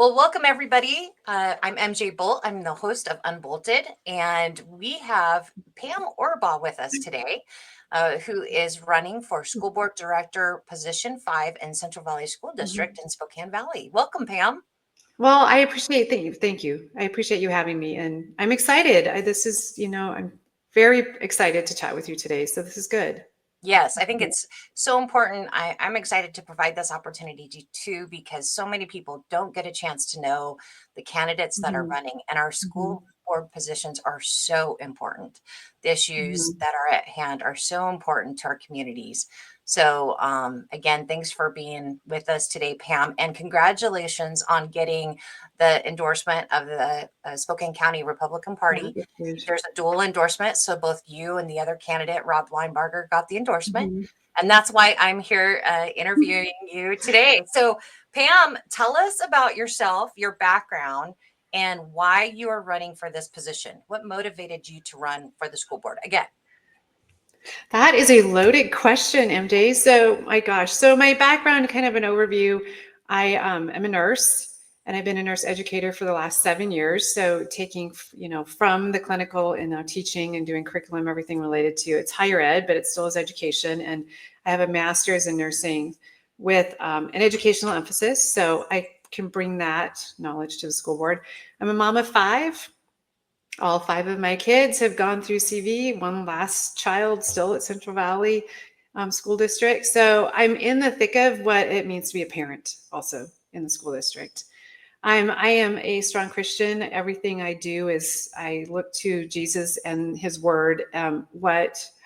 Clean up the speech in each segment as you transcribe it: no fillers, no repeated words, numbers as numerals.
Well, welcome everybody. I'm MJ Bolt. I'm the host of UnBolted, and we have Pam Orebaugh with us today, who is running for School Board Director, Position 5 in Central Valley School District in Spokane Valley. Welcome, Pam. Well, I appreciate, thank you. I appreciate you having me, and I'm excited. I'm very excited to chat with you today. So this is good. Yes, I think it's so important. I'm excited to provide this opportunity too, because so many people don't get a chance to know the candidates that are Mhm, running, and our mhm, school board positions are so important. The issues mhm. that are at hand are so important to our communities. So, again, thanks for being with us today, Pam, and congratulations on getting the endorsement of the Spokane County Republican Yeah, Party. that's huge. There's a dual endorsement, so both you and the other candidate, Rob Weinbarger, got the endorsement, Mhm. and that's why I'm here interviewing you today. So, Pam, tell us about yourself, your background, and why you are running for this position. What motivated you to run for the school board again? That is a loaded question, MJ. So, my gosh. So, my background, kind of an overview. I am a nurse, and I've been a nurse educator for the last 7 years. So, taking from the clinical and now teaching and doing curriculum, everything related to it's higher ed, but it still is education. And I have a master's in nursing with an educational emphasis. So, I can bring that knowledge to the school board. I'm a mom of five. All five of my kids have gone through CV, one last child still at Central Valley School District. So I'm in the thick of what it means to be a parent also in the school district. I am a strong Christian. Everything I do is I look to Jesus and his word. How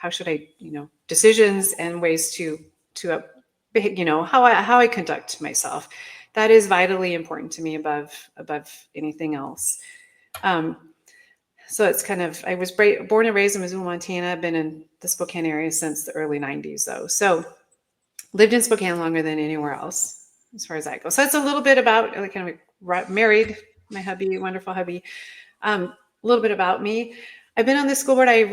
should I, decisions and ways how I conduct myself. That is vitally important to me above anything else. Um, so it's kind of, I was born and raised in Missoula, Montana. I've been in the Spokane area since the early 90s, though. So lived in Spokane longer than anywhere else, as far as that goes. So it's a little bit about, like, kind of married my hubby, wonderful hubby. A little bit about me. I've been on the school board. I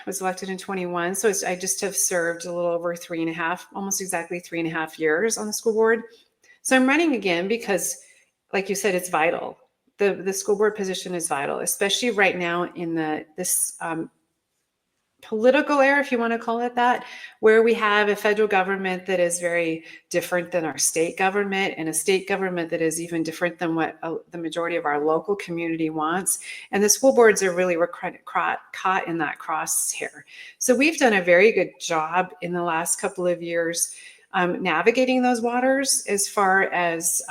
was elected in 21. So I just have served a little over 3.5, almost exactly 3.5 years on the school board. So I'm running again because, like you said, it's vital. The school board position is vital, especially right now in this political era, if you want to call it that, where we have a federal government that is very different than our state government, and a state government that is even different than what the majority of our local community wants. And the school boards are really caught in that crosshair. So we've done a very good job in the last couple of years navigating those waters as far as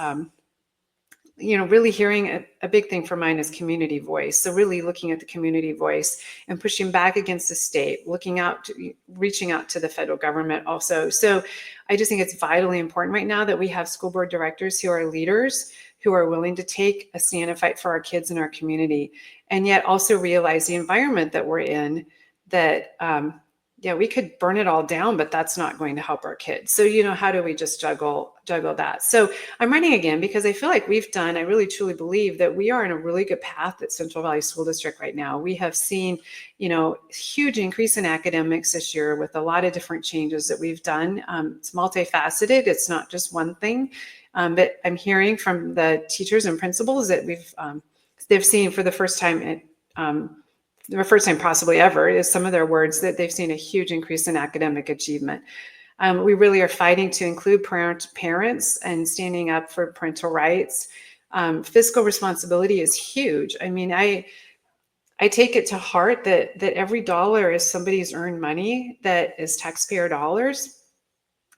really hearing a big thing for mine is community voice. So really looking at the community voice and pushing back against the state, reaching out to the federal government also. So I just think it's vitally important right now that we have school board directors who are leaders, who are willing to take a stand and fight for our kids in our community, and yet also realize the environment that we're in, that we could burn it all down, but that's not going to help our kids. So, how do we just juggle that? So I'm running again because I feel like I really truly believe that we are in a really good path at Central Valley School District right now. We have seen, huge increase in academics this year with a lot of different changes that we've done. It's multifaceted. It's not just one thing. But I'm hearing from the teachers and principals that they've seen for the first time the first time possibly ever, is some of their words, that they've seen a huge increase in academic achievement. We really are fighting to include parents and standing up for parental rights. Fiscal responsibility is huge. I mean, I take it to heart that every dollar is somebody's earned money, that is taxpayer dollars.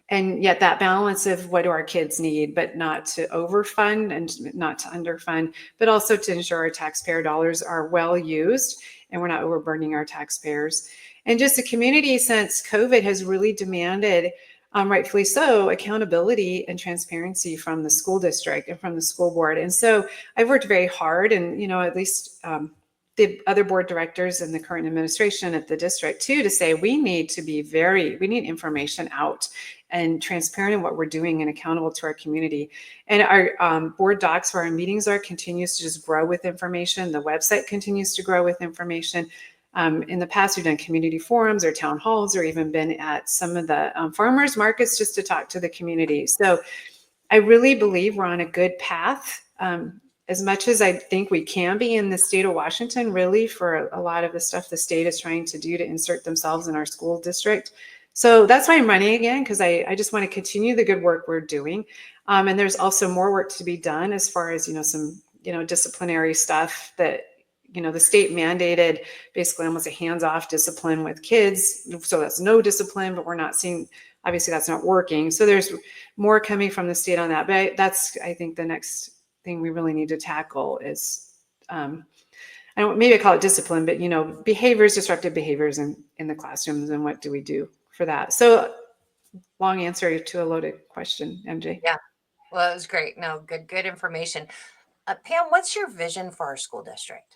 And yet that balance of what do our kids need, but not to overfund and not to underfund, but also to ensure our taxpayer dollars are well used and we're not overburdening our taxpayers. And just the community, since COVID, has really demanded, rightfully so, accountability and transparency from the school district and from the school board. And so I've worked very hard, and at least the other board directors and the current administration at the district too, to say we need information out and transparent in what we're doing and accountable to our community. And our board docs where our meetings continues to just grow with information. The website continues to grow with information. In the past, we've done community forums or town halls, or even been at some of the farmers markets just to talk to the community. So I really believe we're on a good path. as much as I think we can be in the state of Washington, really, for a lot of the stuff the state is trying to do to insert themselves in our school district. So that's why I'm running again, because I just want to continue the good work we're doing. And there's also more work to be done as far as, some, disciplinary stuff that, the state mandated basically almost a hands-off discipline with kids. So that's no discipline, but we're not seeing, obviously that's not working. So there's more coming from the state on that. But that's, I think, the next thing we really need to tackle is, I don't, maybe I call it discipline, but, behaviors, disruptive behaviors in the classrooms, and what do we do for that? So long answer to a loaded question, MJ. Yeah. Well, it was great. No, good information. Pam, what's your vision for our school district?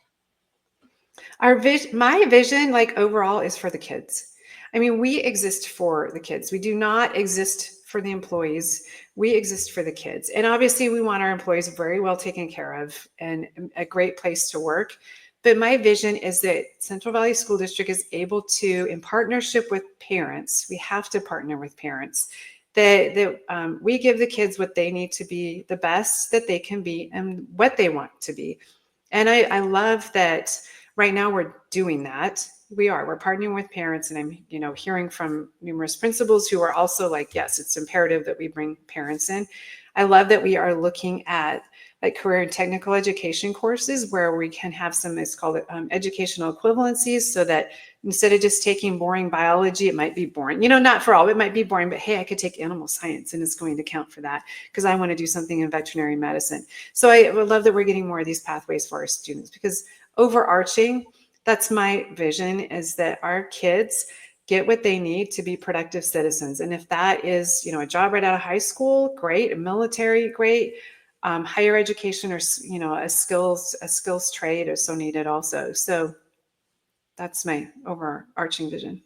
My vision, like overall, is for the kids. I mean, we exist for the kids. We do not exist for the employees. We exist for the kids. And obviously we want our employees very well taken care of and a great place to work. But my vision is that Central Valley School District is able to, in partnership with parents, we have to partner with parents, that we give the kids what they need to be the best that they can be and what they want to be. And I love that right now we're doing that. We're partnering with parents, and I'm, hearing from numerous principals who are also like, yes, it's imperative that we bring parents in. I love that we are looking at like career and technical education courses where we can have some, it's called educational equivalencies, so that instead of just taking boring biology, it might be boring, not for all, it might be boring, but hey, I could take animal science and it's going to count for that because I want to do something in veterinary medicine. So I would love that we're getting more of these pathways for our students, because overarching, that's my vision, is that our kids get what they need to be productive citizens. And if that is, a job right out of high school, great, a military, great, higher education, or, a skills trade is so needed also. So that's my overarching vision.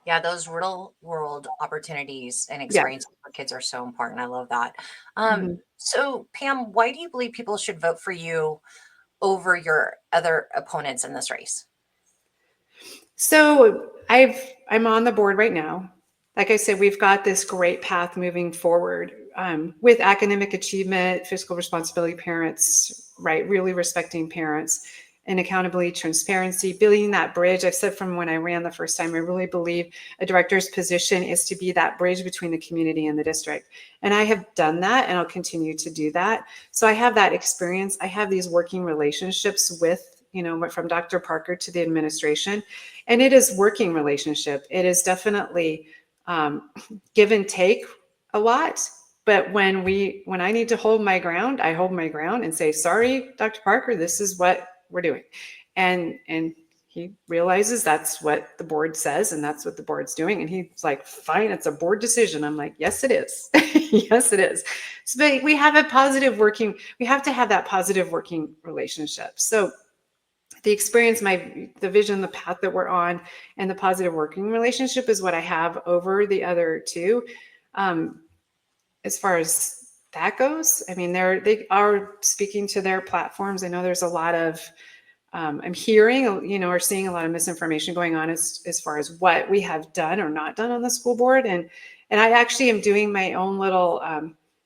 Yeah, those real world opportunities and Yeah. experiences for kids are so important. I love that. Mhm. So Pam, why do you believe people should vote for you over your other opponents in this race? So I'm on the board right now. Like I said, we've got this great path moving forward with academic achievement, fiscal responsibility, parents, right? Really respecting parents, and accountability, transparency, building that bridge. I've said from when I ran the first time, I really believe a director's position is to be that bridge between the community and the district. And I have done that, and I'll continue to do that. So I have that experience. I have these working relationships with, from Dr. Parker to the administration. And it is working relationship. It is definitely give and take a lot. But when I need to hold my ground, I hold my ground and say, sorry, Dr. Parker, this is what we're doing. And he realizes that's what the board says and that's what the board's doing. And he's like, fine, it's a board decision. I'm like, yes, it is. Yes, it is. So, but we have we have to have that positive working relationship. So the experience, the vision, the path that we're on, and the positive working relationship is what I have over the other two. As far as that goes, I mean, they are speaking to their platforms. I know there's a lot of, I'm hearing, or seeing a lot of misinformation going on as far as what we have done or not done on the school board. And I actually am doing my own little,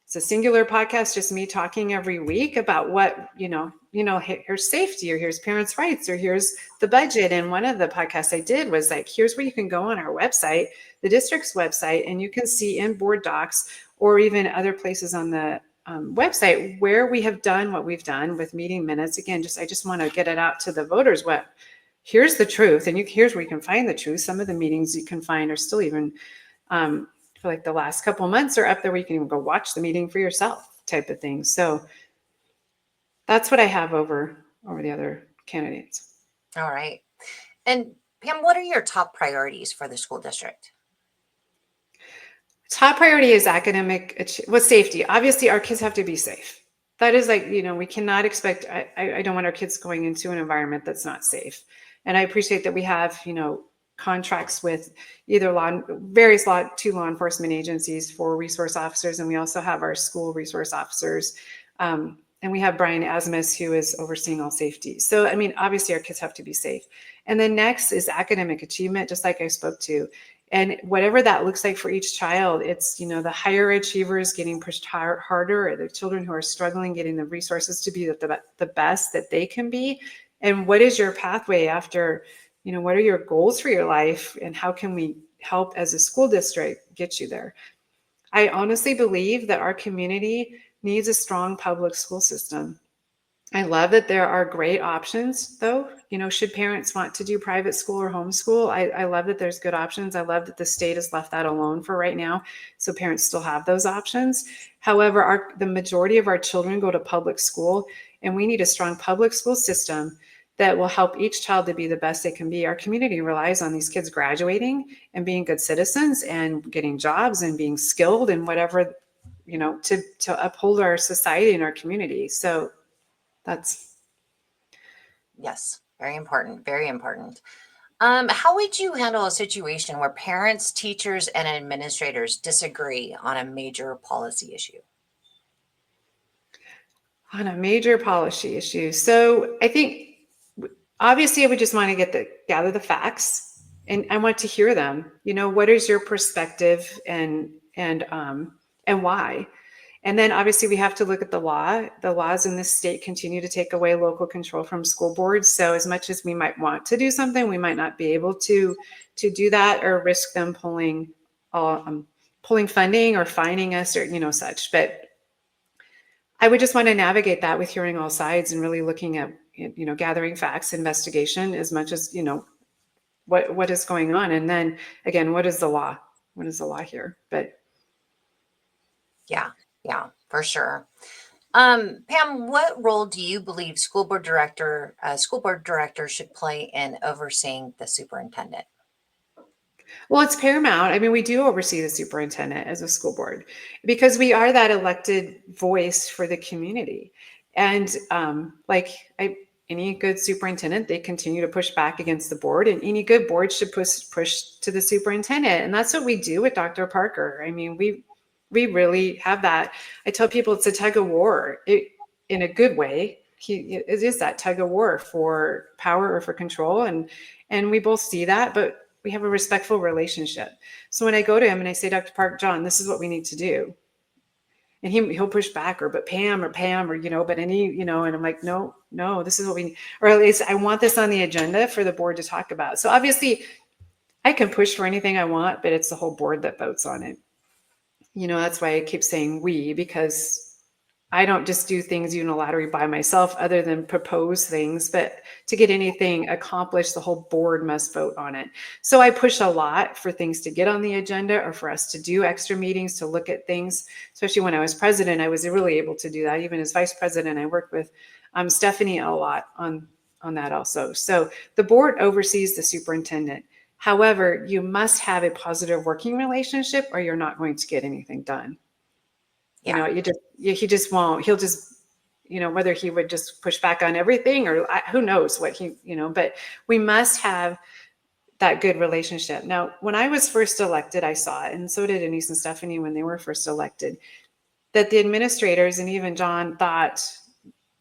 it's a singular podcast, just me talking every week about what, here's safety, or here's parents' rights, or here's the budget. And one of the podcasts I did was like, here's where you can go on our website, the district's website, and you can see in board docs or even other places on the website where we have done what we've done with meeting minutes. Again, I just want to get it out to the voters. Here's the truth, and here's where you can find the truth. Some of the meetings you can find are still even for like the last couple of months are up there where you can even go watch the meeting for yourself, type of thing. So that's what I have over the other candidates. All right. And Pam, what are your top priorities for the school district? Top priority is safety. Obviously, our kids have to be safe. That is like, we cannot expect, I don't want our kids going into an environment that's not safe. And I appreciate that we have, contracts with either two law enforcement agencies for resource officers. And we also have our school resource officers. And we have Brian Asmus, who is overseeing all safety. So, I mean, obviously our kids have to be safe. And then next is academic achievement, just like I spoke to. And whatever that looks like for each child, it's, the higher achievers getting pushed harder, or the children who are struggling getting the resources to be the best that they can be. And what is your pathway after, what are your goals for your life, and how can we help as a school district get you there? I honestly believe that our community needs a strong public school system. I love that there are great options, though. Should parents want to do private school or homeschool, I love that there's good options. I love that the state has left that alone for right now, so parents still have those options. However, the majority of our children go to public school, and we need a strong public school system that will help each child to be the best they can be. Our community relies on these kids graduating and being good citizens and getting jobs and being skilled and whatever, to uphold our society and our community. So that's Yes, very important, very important. How would you handle a situation where parents, teachers, and administrators disagree on a major policy issue? on a major policy issue. So I think obviously I would just want to gather the facts, and I want to hear them. What is your perspective, and why? And then obviously we have to look at the law. The laws in this state continue to take away local control from school boards. So as much as we might want to do something, we might not be able to do that, or risk them pulling funding or fining us, or such. But I would just want to navigate that with hearing all sides and really looking at gathering facts, investigation, as much as what is going on, and then again, what is the law? What is the law here? But Yeah, for sure. Pam, what role do you believe school board director should play in overseeing the superintendent? well, it's paramount. I mean, we do oversee the superintendent as a school board because we are that elected voice for the community. And any good superintendent, they continue to push back against the board, and any good board should push to the superintendent. And that's what we do with Dr. Parker. I mean, we really have that. I tell people it's a tug of war in a good way. It is that tug of war for power or for control. And we both see that, but we have a respectful relationship. So when I go to him and I say, Dr. Park, John, this is what we need to do. And he'll push back, but Pam, but and I'm like, no, this is what we need. Or at least I want this on the agenda for the board to talk about. So obviously I can push for anything I want, but it's the whole board that votes on it. That's why I keep saying we, because I don't just do things unilaterally by myself other than propose things, but to get anything accomplished, the whole board must vote on it. So I push a lot for things to get on the agenda, or for us to do extra meetings to look at things. Especially when I was president, I was really able to do that. Even as vice president, I worked with Stephanie a lot on that also. So the board oversees the superintendent. However, you must have a positive working relationship, or you're not going to get anything done. Yeah. He just won't. He'll just, whether he would just push back on everything, or who knows what but we must have that good relationship. Now, when I was first elected, I saw it, and so did Denise and Stephanie when they were first elected, that the administrators and even John thought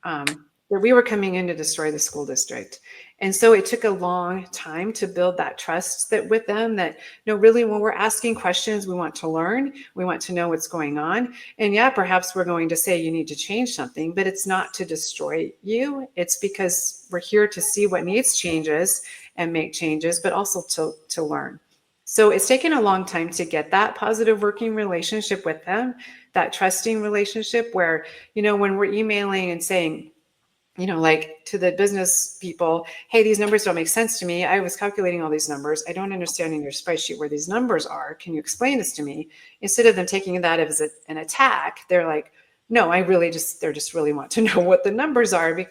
that we were coming in to destroy the school district. And so it took a long time to build that trust with them, that really when we're asking questions, we want to learn, we want to know what's going on. And yeah, perhaps we're going to say you need to change something, but it's not to destroy you. It's because we're here to see what needs changes and make changes, but also to learn. So it's taken a long time to get that positive working relationship with them, that trusting relationship where, when we're emailing and saying, like to the business people, hey, these numbers don't make sense to me. I was calculating all these numbers. I don't understand in your spreadsheet where these numbers are. Can you explain this to me? Instead of them taking that as an attack, they're like, no, they just really want to know what the numbers are.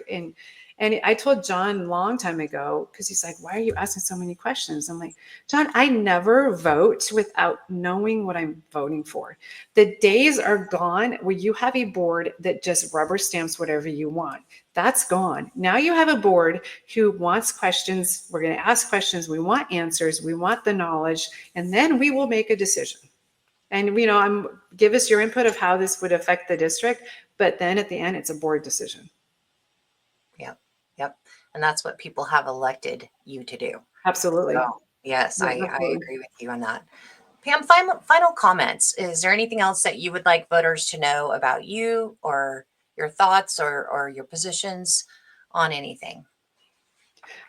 And I told John a long time ago, because he's like, why are you asking so many questions? I'm like, John, I never vote without knowing what I'm voting for. The days are gone where you have a board that just rubber stamps whatever you want. That's gone. Now you have a board who wants questions. We're going to ask questions. We want answers. We want the knowledge, and then we will make a decision. And, give us your input of how this would affect the district. But then at the end, it's a board decision. Yep. And that's what people have elected you to do. Absolutely. So, Yes, Yeah, I absolutely. agree with you on that. Pam, final comments. Is there anything else that you would like voters to know about you or your thoughts or your positions on anything?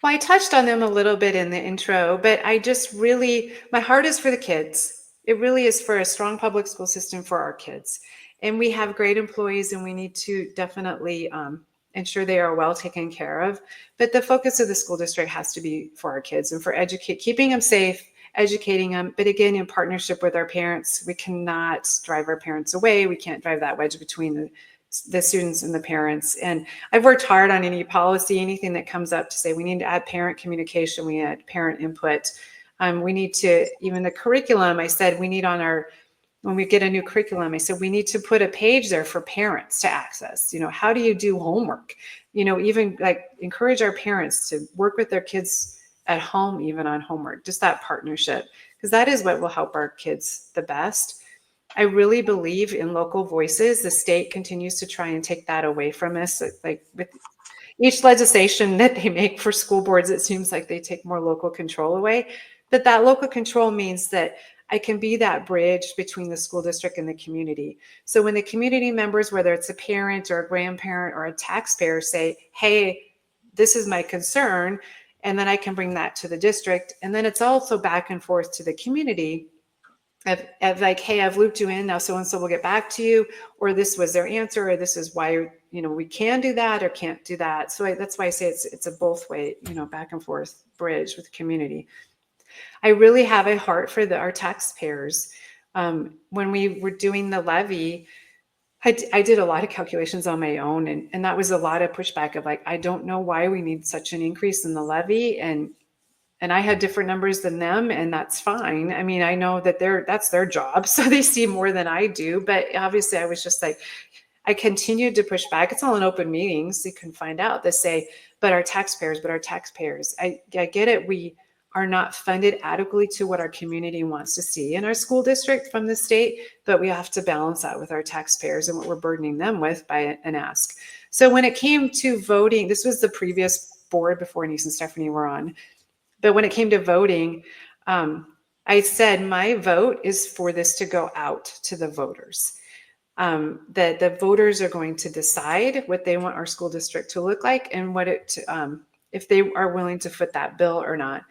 Well, I touched on them a little bit in the intro, but I just really, my heart is for the kids. It really is for a strong public school system for our kids. And we have great employees and we need to definitely ensure they are well taken care of. But the focus of the school district has to be for our kids and for keeping them safe, educating them. But again, in partnership with our parents, we cannot drive our parents away. We can't drive that wedge between the students and the parents. And I've worked hard on any policy, anything that comes up to say we need to add parent communication, we add parent input. We need to, even the curriculum, I said we need on our, when we get a new curriculum, I said we need to put a page there for parents to access. How do you do homework? Even like encourage our parents to work with their kids at home, even on homework, just that partnership, because that is what will help our kids the best. I really believe in local voices. The state continues to try and take that away from us. Like with each legislation that they make for school boards, it seems like they take more local control away. But that local control means that I can be that bridge between the school district and the community. So when the community members, whether it's a parent or a grandparent or a taxpayer, say, hey, this is my concern, and then I can bring that to the district. And then it's also back and forth to the community of like, hey, I've looped you in, now so and so will get back to you, or this was their answer, or this is why we can do that or can't do that. So that's why I say it's a both way, back and forth bridge with the community. I really have a heart for our taxpayers. When we were doing the levy, I did a lot of calculations on my own, and that was a lot of pushback of like, I don't know why we need such an increase in the levy, and I had different numbers than them, and that's fine. I mean, I know that that's their job, so they see more than I do. But obviously, I was just like, I continued to push back. It's all in open meetings. You can find out. They say, but our taxpayers. I get it. We are not funded adequately to what our community wants to see in our school district from the state, but we have to balance that with our taxpayers and what we're burdening them with by an ask. So when it came to voting, this was the previous board before Denise and Stephanie were on. But when it came to voting, I said my vote is for this to go out to the voters. That the voters are going to decide what they want our school district to look like and if they are willing to foot that bill or not.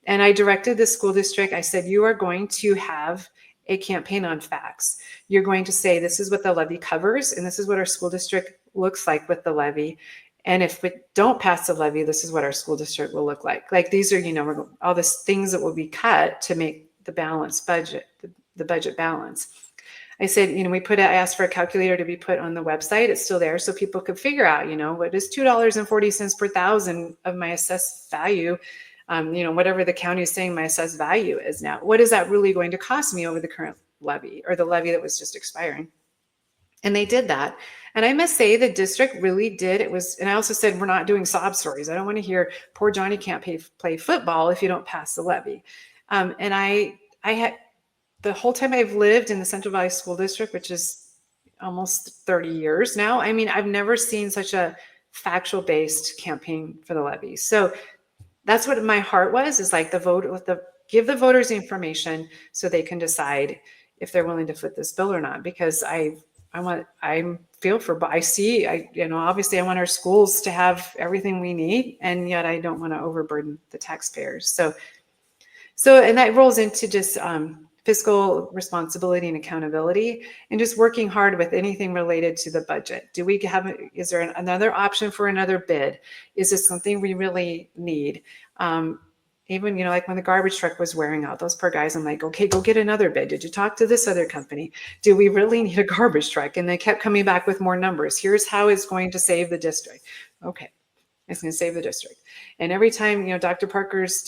And I directed the school district. I said, you are going to have a campaign on facts. You're going to say, this is what the levy covers, and this is what our school district looks like with the levy. And if we don't pass the levy, this is what our school district will look like. Like these are, all these things that will be cut to make the balanced budget, the budget balance. I said, I asked for a calculator to be put on the website. It's still there so people could figure out, what is $2.40 per thousand of my assessed value, whatever the county is saying my assessed value is now. What is that really going to cost me over the current levy or the levy that was just expiring? And they did that. And I must say the district really did. And I also said, we're not doing sob stories. I don't want to hear poor Johnny can't play football if you don't pass the levy. And I had, the whole time I've lived in the Central Valley School District, which is almost 30 years now, I mean, I've never seen such a factual based campaign for the levy. So that's what my heart was, is like give the voters the information so they can decide if they're willing to foot this bill or not. Because I see, obviously I want our schools to have everything we need, and yet I don't want to overburden the taxpayers. And that rolls into just fiscal responsibility and accountability, and just working hard with anything related to the budget. Is there another option for another bid? Is this something we really need? Even, like when the garbage truck was wearing out, those poor guys, I'm like, okay, go get another bid. Did you talk to this other company? Do we really need a garbage truck? And they kept coming back with more numbers. Here's how it's going to save the district. Okay, it's going to save the district. And every time, Dr. Parker's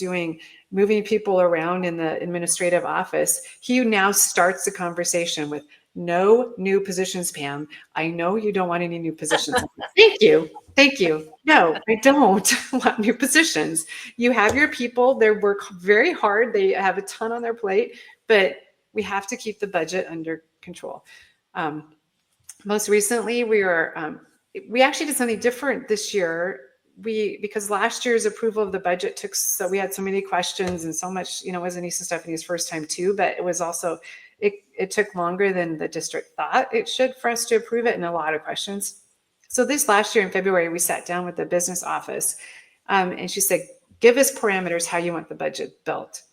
moving people around in the administrative office, he now starts the conversation with, no new positions, Pam. I know you don't want any new positions. Thank you. Thank you. No, I don't want new positions. You have your people. They work very hard. They have a ton on their plate, but we have to keep the budget under control. Most recently, we actually did something different this year because last year's approval of the budget we had so many questions and so much, it was Anissa Stephanie's first time too, but it was also, it took longer than the district thought it should for us to approve it, and a lot of questions. So this last year in February, we sat down with the business office, and she said, give us parameters how you want the budget built.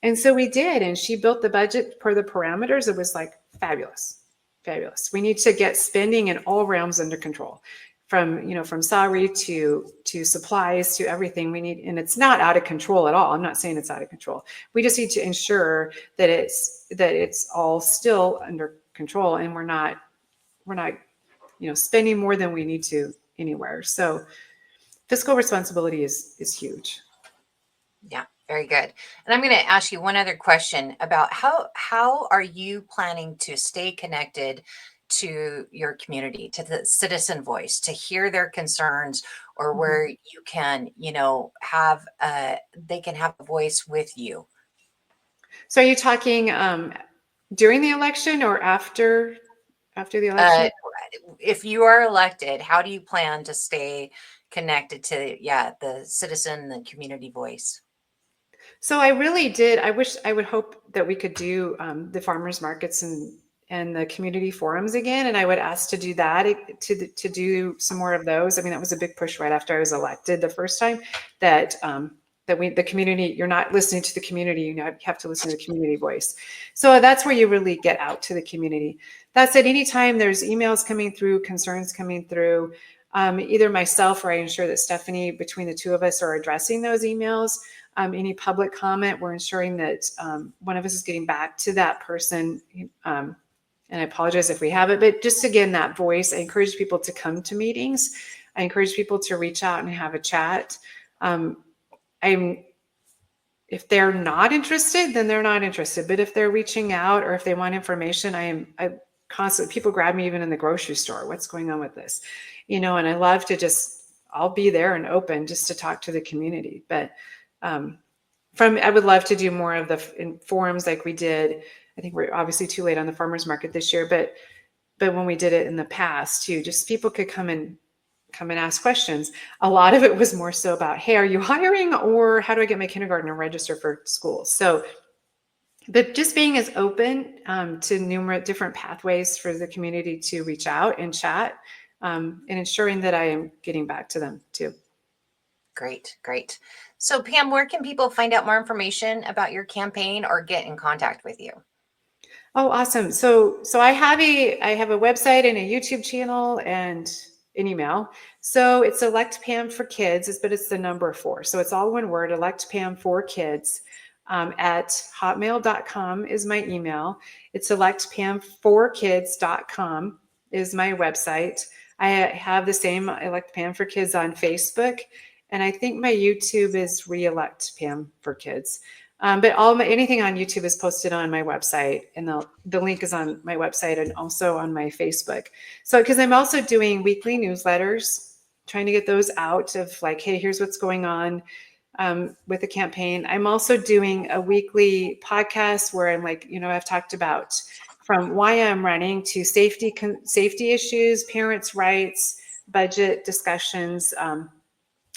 And so we did, and she built the budget per the parameters. It was like fabulous, fabulous. We need to get spending in all realms under control, from salary to supplies to everything we need. And it's not out of control at all. I'm not saying it's out of control. We just need to ensure that it's all still under control, and we're not spending more than we need to anywhere. So fiscal responsibility is huge. Yeah, very good. And I'm going to ask you one other question about how are you planning to stay connected to your community, to the citizen voice, to hear their concerns, or where you can, have they can have a voice with you. So are you talking during the election or after the election? If you are elected, how do you plan to stay connected to, the citizen, the community voice? So I really did. I would hope that we could do the farmers markets and the community forums again. And I would ask to do that, to do some more of those. I mean, that was a big push right after I was elected the first time, that the community, you're not listening to the community, you have to listen to the community voice. So that's where you really get out to the community. That said, anytime there's emails coming through, concerns coming through, either myself or I ensure that Stephanie, between the two of us, are addressing those emails. Any public comment, we're ensuring that one of us is getting back to that person. And I apologize if we haven't, but just again, that voice, I encourage people to come to meetings. I encourage people to reach out and have a chat. If they're not interested, then they're not interested. But if they're reaching out or if they want information, I constantly, people grab me even in the grocery store. What's going on with this? And I love to I'll be there and open just to talk to the community. But I would love to do more of the forums like we did. I think we're obviously too late on the farmers market this year, but when we did it in the past too, just people could come and ask questions. A lot of it was more so about, hey, are you hiring, or how do I get my kindergartner register for school? So, but just being as open to numerous different pathways for the community to reach out and chat, and ensuring that I am getting back to them too. Great, great. So Pam, where can people find out more information about your campaign or get in contact with you? Oh, awesome. So I have a website and a YouTube channel and an email. So it's Elect Pam for Kids, but it's the number 4. So it's all one word, Elect Pam for Kids, at hotmail.com is my email. It's electpam4kids.com is my website. I have the same Elect Pam for Kids on Facebook. And I think my YouTube is Re-elect Pam for Kids. But anything on YouTube is posted on my website, and the link is on my website and also on my Facebook. So, because I'm also doing weekly newsletters, trying to get those out of like, hey, here's what's going on with the campaign. I'm also doing a weekly podcast where I'm like, I've talked about from why I'm running to safety issues, parents' rights, budget discussions,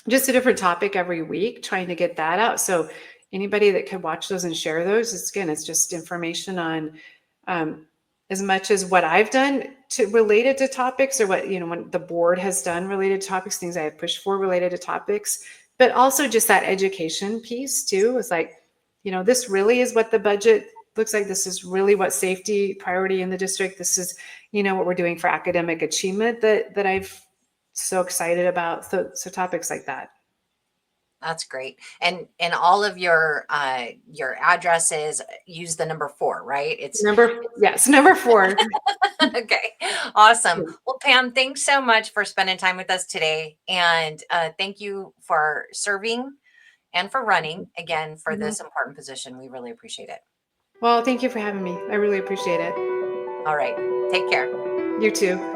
just a different topic every week, trying to get that out. So anybody that could watch those and share those, it's just information on as much as what I've done related to topics, or what, when the board has done related to topics, things I have pushed for related to topics, but also just that education piece too. It's like, this really is what the budget looks like. This is really what safety priority in the district. This is, what we're doing for academic achievement that I've so excited about. So topics like that. That's great. And all of your addresses use the number 4, right? Yes, number 4. Okay, awesome. Well, Pam, thanks so much for spending time with us today. And thank you for serving and for running again for this important position. We really appreciate it. Well, thank you for having me. I really appreciate it. All right. Take care. You too.